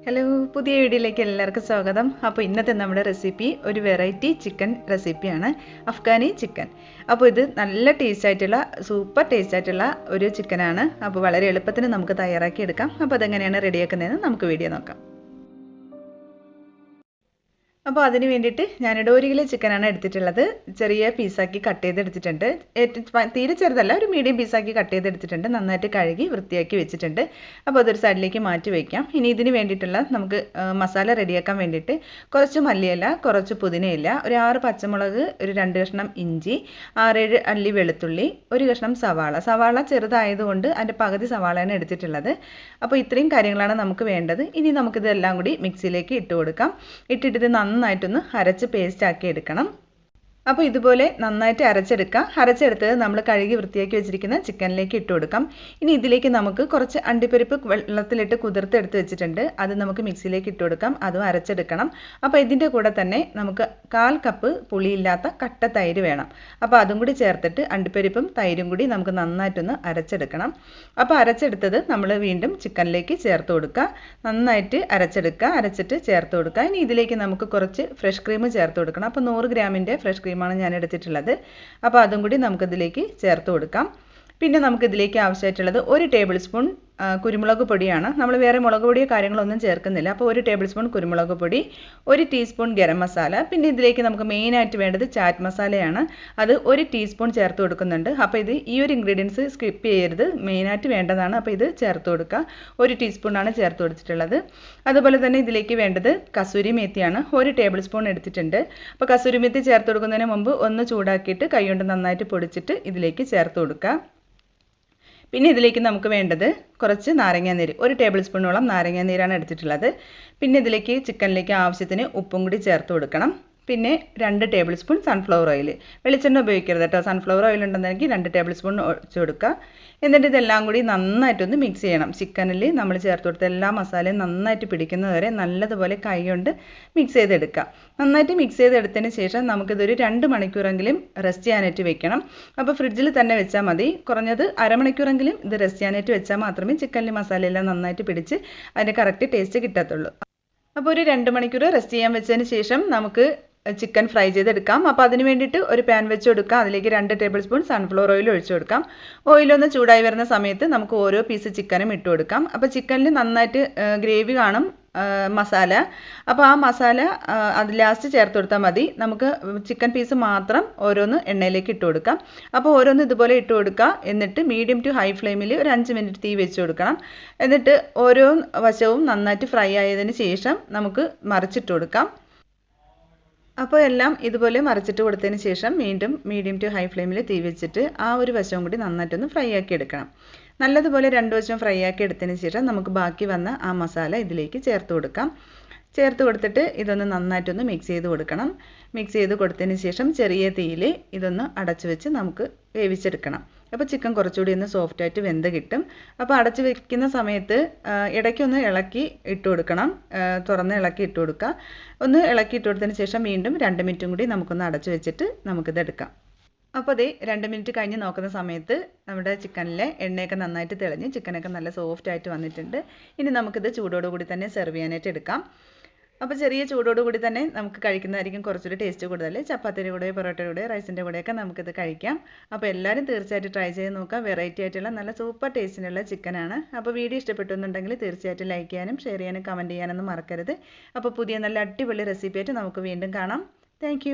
Hello, പുതിയ വീഡിയോയിലേക്ക് എല്ലാവർക്കും സ്വാഗതം. അപ്പോൾ ഇന്നത്തെ നമ്മുടെ റെസിപ്പി ഒരു വെറൈറ്റി ചിക്കൻ റെസിപ്പിയാണ്, അഫ്ഗാനി ചിക്കൻ. അപ്പോൾ ഇത് നല്ല ടേസ്റ്റ് ആയിട്ടുള്ള സൂപ്പർ ടേസ്റ്റ് ആയിട്ടുള്ള ഒരു ചിക്കനാണ്. അപ്പോൾ വളരെ എളുപ്പത്തിന് നമുക്ക് തയ്യാറാക്കി എടുക്കാം. അപ്പോൾ അതെങ്ങനെയാണ് റെഡിയാക്കുന്നതെന്ന് നമുക്ക് വീഡിയോ നോക്കാം. അപ്പോൾ അതിന് വേണ്ടിയിട്ട് ഞാനിവിടെ 1 കിലോ ചിക്കനാണ് എടുത്തിട്ടുള്ളത്. ചെറിയ പീസാക്കി കട്ട് ചെയ്തെടുത്തിട്ടുണ്ട്. തീരെ ചെറുതല്ല, ഒരു മീഡിയം പീസാക്കി കട്ട് ചെയ്തെടുത്തിട്ടുണ്ട്. നന്നായിട്ട് കഴുകി വൃത്തിയാക്കി വെച്ചിട്ടുണ്ട്. അപ്പോൾ അതൊരു സൈഡിലേക്ക് മാറ്റി വയ്ക്കാം. ഇനി ഇതിന് വേണ്ടിയിട്ടുള്ള നമുക്ക് മസാല റെഡിയാക്കാൻ വേണ്ടിയിട്ട് കുറച്ച് മല്ലിയില, കുറച്ച് പുതിനയില, ഒരു 6 പച്ചമുളക്, ഒരു 2 കഷ്ണം ഇഞ്ചി, 6-7 അല്ലി വെളുത്തുള്ളി, ഒരു കഷ്ണം സവാള ചെറുതായതുകൊണ്ട് അതിൻ്റെ പകുതി സവാളയാണ് എടുത്തിട്ടുള്ളത്. അപ്പോൾ ഇത്രയും കാര്യങ്ങളാണ് നമുക്ക് വേണ്ടത്. ഇനി നമുക്കിതെല്ലാം കൂടി മിക്സിയിലേക്ക് ഇട്ട് കൊടുക്കാം. ഇട്ടിട്ട് നന്നായിട്ടൊന്ന് അരച്ച് പേസ്റ്റ് ആക്കി എടുക്കണം. അപ്പോൾ ഇതുപോലെ നന്നായിട്ട് അരച്ചെടുത്തത് നമ്മൾ കഴുകി വൃത്തിയാക്കി വെച്ചിരിക്കുന്ന ചിക്കനിലേക്ക് ഇട്ട് കൊടുക്കാം. ഇനി ഇതിലേക്ക് നമുക്ക് കുറച്ച് അണ്ടിപ്പരിപ്പ് വെള്ളത്തിലിട്ട് കുതിർത്തെടുത്ത് വെച്ചിട്ടുണ്ട്. അത് നമുക്ക് മിക്സിയിലേക്ക് ഇട്ട് കൊടുക്കാം. അതും അരച്ചെടുക്കണം. അപ്പോൾ ഇതിൻ്റെ കൂടെ തന്നെ നമുക്ക് 1/4 കപ്പ് പുളിയില്ലാത്ത കട്ട തൈര് വേണം. അപ്പോൾ അതും കൂടി ചേർത്തിട്ട് അണ്ടിപ്പരിപ്പും തൈരും കൂടി നമുക്ക് നന്നായിട്ടൊന്ന് അരച്ചെടുക്കണം. അപ്പോൾ അരച്ചെടുത്തത് നമ്മൾ വീണ്ടും ചിക്കനിലേക്ക് ചേർത്ത് കൊടുക്കുക. നന്നായിട്ട് അരച്ചിട്ട് ചേർത്ത് കൊടുക്കുക. ഇനി ഇതിലേക്ക് നമുക്ക് കുറച്ച് ഫ്രഷ് ക്രീം ചേർത്ത് കൊടുക്കണം. അപ്പോൾ 100 ഗ്രാമിൻ്റെ ഫ്രഷ് ക്രീമാണ് ഞാൻ എടുത്തിട്ടുള്ളത്. അപ്പോൾ അതും കൂടി നമുക്കിതിലേക്ക് ചേർത്ത് കൊടുക്കാം. പിന്നെ നമുക്കിതിലേക്ക് ആവശ്യമായിട്ടുള്ളത് 1 ടേബിൾ സ്പൂൺ കുരുമുളക് പൊടിയാണ്. നമ്മൾ വേറെ മുളക് പൊടിയോ കാര്യങ്ങളൊന്നും ചേർക്കുന്നില്ല. അപ്പോൾ 1 ടേബിൾ സ്പൂൺ കുരുമുളക് പൊടി, 1 ടീസ്പൂൺ ഗരം മസാല, പിന്നെ ഇതിലേക്ക് നമുക്ക് മെയിനായിട്ട് വേണ്ടത് ചാറ്റ് മസാലയാണ്. അത് 1 ടീസ്പൂൺ ചേർത്ത് കൊടുക്കുന്നുണ്ട്. അപ്പോൾ ഇത് ഈ ഒരു ഇൻഗ്രീഡിയൻസ് സ്കിപ്പ് ചെയ്യരുത്, മെയിനായിട്ട് വേണ്ടതാണ്. അപ്പോൾ ഇത് ചേർത്ത് കൊടുക്കുക. 1 ടീസ്പൂണാണ് ചേർത്ത് കൊടുത്തിട്ടുള്ളത്. അതുപോലെ തന്നെ ഇതിലേക്ക് വേണ്ടത് കസൂരി മേത്തിയാണ്. 1 ടേബിൾ സ്പൂൺ എടുത്തിട്ടുണ്ട്. അപ്പോൾ കസൂരി മേത്തി ചേർത്ത് കൊടുക്കുന്നതിന് മുമ്പ് ഒന്ന് ചൂടാക്കിയിട്ട് കൈകൊണ്ട് നന്നായിട്ട് പൊടിച്ചിട്ട് ഇതിലേക്ക് ചേർത്ത് കൊടുക്കുക. പിന്നെ ഇതിലേക്ക് നമുക്ക് വേണ്ടത് കുറച്ച് നാരങ്ങാനീര്, 1 ടേബിൾ സ്പൂണോളം നാരങ്ങാനീരാണ് എടുത്തിട്ടുള്ളത്. പിന്നെ ഇതിലേക്ക് ചിക്കനിലേക്ക് ആവശ്യത്തിന് ഉപ്പും കൂടി ചേർത്ത് കൊടുക്കണം. പിന്നെ 2 ടേബിൾ സ്പൂൺ സൺഫ്ലവർ ഓയിൽ, വെളിച്ചെണ്ണ ഉപയോഗിക്കരുത് കേട്ടോ. സൺഫ്ലവർ ഓയിൽ ഉണ്ടെന്നെങ്കിൽ 2 ടേബിൾ സ്പൂൺ ഒഴിച്ച് കൊടുക്കുക. എന്നിട്ട് ഇതെല്ലാം കൂടി നന്നായിട്ടൊന്ന് മിക്സ് ചെയ്യണം. ചിക്കനിൽ നമ്മൾ ചേർത്ത് കൊടുത്ത എല്ലാ മസാലയും നന്നായിട്ട് പിടിക്കുന്നതുവരെ നല്ലതുപോലെ കൈ കൊണ്ട് മിക്സ് ചെയ്തെടുക്കുക. നന്നായിട്ട് മിക്സ് ചെയ്തെടുത്തതിന് ശേഷം നമുക്കിതൊരു 2 മണിക്കൂറെങ്കിലും റെസ്റ്റ് ചെയ്യാനായിട്ട് വെക്കണം. അപ്പോൾ ഫ്രിഡ്ജിൽ തന്നെ വെച്ചാൽ മതി. കുറഞ്ഞത് അരമണിക്കൂറെങ്കിലും ഇത് റെസ്റ്റ് ചെയ്യാനായിട്ട് വെച്ചാൽ മാത്രമേ ചിക്കനിൽ മസാലയെല്ലാം നന്നായിട്ട് പിടിച്ച് അതിൻ്റെ കറക്റ്റ് ടേസ്റ്റ് കിട്ടത്തുള്ളൂ. അപ്പോൾ ഒരു 2 മണിക്കൂർ റെസ്റ്റ് ചെയ്യാൻ വെച്ചതിന് ശേഷം നമുക്ക് ചിക്കൻ ഫ്രൈ ചെയ്തെടുക്കാം. അപ്പോൾ അതിന് വേണ്ടിയിട്ട് ഒരു പാൻ വെച്ച് കൊടുക്കുക. അതിലേക്ക് 2 ടേബിൾ സ്പൂൺ സൺഫ്ലവർ ഓയിൽ ഒഴിച്ചു കൊടുക്കാം. ഓയിലൊന്ന് ചൂടായി വരുന്ന സമയത്ത് നമുക്ക് ഓരോ പീസ് ചിക്കനും ഇട്ട് കൊടുക്കാം. അപ്പോൾ ചിക്കനിൽ നന്നായിട്ട് ഗ്രേവി കാണും, മസാല. അപ്പോൾ ആ മസാല അത് ലാസ്റ്റ് ചേർത്ത് കൊടുത്താൽ മതി. നമുക്ക് ചിക്കൻ പീസ് മാത്രം ഓരോന്ന് എണ്ണയിലേക്ക് ഇട്ട് കൊടുക്കാം. അപ്പോൾ ഓരോന്ന് ഇതുപോലെ ഇട്ട് കൊടുക്കുക. എന്നിട്ട് മീഡിയം ടു ഹൈ ഫ്ലെയിമിൽ ഒരു 5 മിനിറ്റ് തീ വെച്ച് കൊടുക്കണം. എന്നിട്ട് ഓരോ വശവും നന്നായിട്ട് ഫ്രൈ ആയതിന് ശേഷം നമുക്ക് മറിച്ചിട്ട് കൊടുക്കാം. അപ്പോൾ എല്ലാം ഇതുപോലെ മറിച്ചിട്ട് കൊടുത്തതിന് ശേഷം വീണ്ടും മീഡിയം ടു ഹൈ ഫ്ലെയിമിൽ തീ വെച്ചിട്ട് ആ ഒരു വശവും കൂടി നന്നായിട്ടൊന്ന് ഫ്രൈ ആക്കി എടുക്കണം. നല്ലതുപോലെ 2 വശവും ഫ്രൈ ആക്കി എടുത്തതിന് ശേഷം നമുക്ക് ബാക്കി വന്ന ആ മസാല ഇതിലേക്ക് ചേർത്ത് കൊടുക്കാം. ചേർത്ത് കൊടുത്തിട്ട് ഇതൊന്ന് നന്നായിട്ടൊന്ന് മിക്സ് ചെയ്ത് കൊടുക്കണം. മിക്സ് ചെയ്ത് കൊടുത്തതിന് ശേഷം ചെറിയ തീയിൽ ഇതൊന്ന് അടച്ചു വെച്ച് നമുക്ക് വേവിച്ചെടുക്കണം. അപ്പോൾ ചിക്കൻ കുറച്ചുകൂടി ഒന്ന് സോഫ്റ്റായിട്ട് വെന്ത് കിട്ടും. അപ്പോൾ അടച്ച് വെക്കുന്ന സമയത്ത് ഇടയ്ക്കൊന്ന് ഇളക്കി ഇട്ട് കൊടുക്കണം. തുറന്ന് ഇളക്കി ഇട്ട് കൊടുക്കുക. ഒന്ന് ഇളക്കി ഇട്ട് കൊടുത്തതിന് ശേഷം വീണ്ടും 2 മിനിറ്റും കൂടി നമുക്കൊന്ന് അടച്ചു വെച്ചിട്ട് നമുക്കിത് എടുക്കാം. അപ്പോൾ അതേ 2 മിനിറ്റ് കഴിഞ്ഞ് നോക്കുന്ന സമയത്ത് നമ്മുടെ ചിക്കനിലെ എണ്ണയൊക്കെ നന്നായിട്ട് തെളിഞ്ഞ് ചിക്കനൊക്കെ നല്ല സോഫ്റ്റായിട്ട് വന്നിട്ടുണ്ട്. ഇനി നമുക്കിത് ചൂടോടുകൂടി തന്നെ സെർവ് ചെയ്യാനായിട്ട് എടുക്കാം. അപ്പോൾ ചെറിയ ചൂടോടുകൂടി തന്നെ നമുക്ക് കഴിക്കുന്നതായിരിക്കും കുറച്ചുകൂടി ടേസ്റ്റ് കൂടുതൽ. ചപ്പാത്തിയുടെ കൂടെ, പൊറോട്ടയുടെ കൂടെ, റൈസിൻ്റെ കൂടെയൊക്കെ നമുക്കിത് കഴിക്കാം. അപ്പോൾ എല്ലാവരും തീർച്ചയായിട്ടും ട്രൈ ചെയ്ത് നോക്കുക. വെറൈറ്റി ആയിട്ടുള്ള നല്ല സൂപ്പർ ടേസ്റ്റിനുള്ള ചിക്കനാണ്. അപ്പോൾ വീഡിയോ ഇഷ്ടപ്പെട്ടുന്നുണ്ടെങ്കിൽ തീർച്ചയായിട്ടും ലൈക്ക് ചെയ്യാനും ഷെയർ ചെയ്യാനും കമൻറ്റ് ചെയ്യാനൊന്നും മറക്കരുത്. അപ്പോൾ പുതിയ നല്ല അടിപൊളി റെസിപ്പി ആയിട്ട് നമുക്ക് വീണ്ടും കാണാം. താങ്ക്